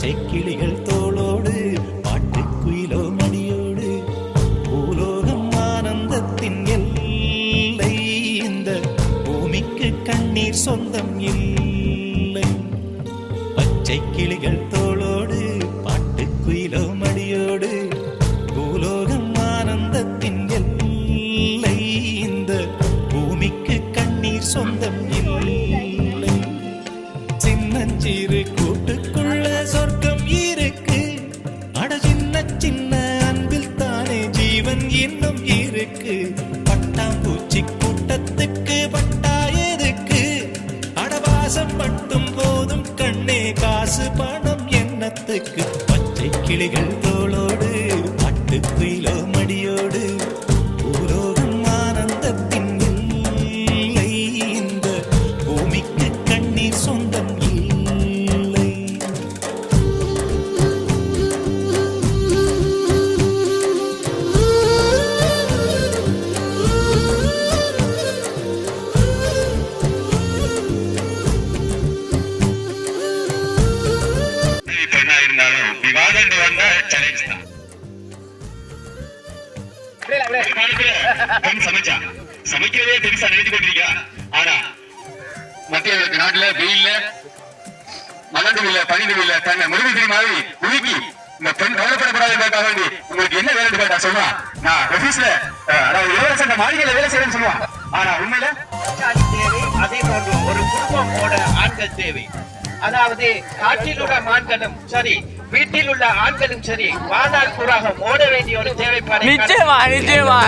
பச்சை கிளிகள் தோளோடு பாட்டுக்குயிலோ மடியோடு பூலோகம் ஆனந்தத்தின் எல்லை. இந்த பூமிக்கு கண்ணீர் சொந்தம் இல்லை. பச்சை கிளிகள் தோளோடு பாட்டுக்குயிலோ மடியோடு பூலோகம் ஆனந்தத்தின் எல்லை. இந்த பூமிக்கு கண்ணீர் சொந்தம் இல்லை. சின்னஞ்சிறு கூட்டுக்குள்ள சொர்க்கம் இருக்கு. அட சின்ன சின்ன அன்பில் தானே ஜீவன் இன்னும் இருக்கு. பட்டாம்பூச்சி கூட்டத்துக்கு பட்டா எதுக்கு? அடவாசம் மட்டும் போதும் கண்ணே, காசு பணம் என்னத்துக்கு? பச்சை கிளிகள் தோளோடு பாட்டுக்குயிலோ மடியோடு பூலோகம் ஆனந்தத்தின் எல்லை. இந்த பூமிக்கு கண்ணீர் சொந்தம் இல்லை. சமைக்கிறதே பெருசா நினைத்து கொண்டிருக்கா. ஆனா மத்திய நாட்டுல வெயில்ல மலர்ந்து இல்ல பணிந்து இல்ல தன்னை முருகத்திரி மாதிரி உருக்கி இந்த பெண் கவலைப்படப்படாத வேண்டி உங்களுக்கு என்ன வேலை கேட்டா சொல்லுவா, நான் ஆபீஸ்ல அதாவது இளவரசன் மாளிகையில வேலை செய்யறேன்னு சொல்லுவான். ஆனா உண்மையில தேவை. அதே போன்று ஒரு குடும்பமோட ஆண்கள் தேவை. அதாவது காற்றில் உள்ள ஆண்களும் சரி, வீட்டில் உள்ள ஆண்களும் சரி, வாழ்நாள் பூராக ஓட வேண்டிய ஒரு தேவைப்பாடு. நிச்சயமா நிச்சயமா.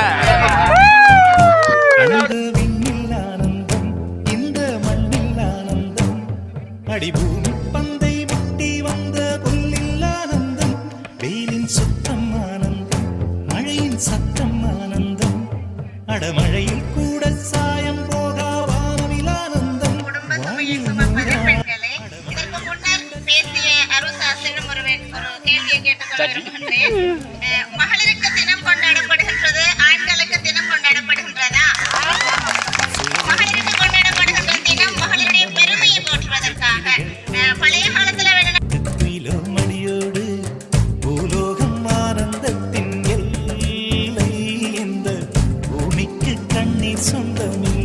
விண்ணில் ஆனந்தம், இந்த மண்ணில் ஆனந்தம். அடிபூமி பந்தை முட்டி வந்த புல்லில் ஆனந்தம். வெயிலின் சுத்தம் ஆனந்தம், மழையின் சத்தம் ஆனந்தம். அடமழையில் கூட சாயம் போகா வானவில் ஆனந்தம். மகளிருக்கு தினம் கொண்டாடப்படுகின்றது, ஆண்களுக்கு தினம் கொண்டாடப்படுகின்றதா? மகளிருக்கு கொண்டாடப்படுகின்ற தினம் மகளிருடைய பெருமையை போற்றுவதற்காக. பழைய காலத்துல மடியோடு பூலோகம் ஆனந்தத்தின் எல்லை. இந்த பூமிக்கு கண்ணீர் சொந்தமில்லை.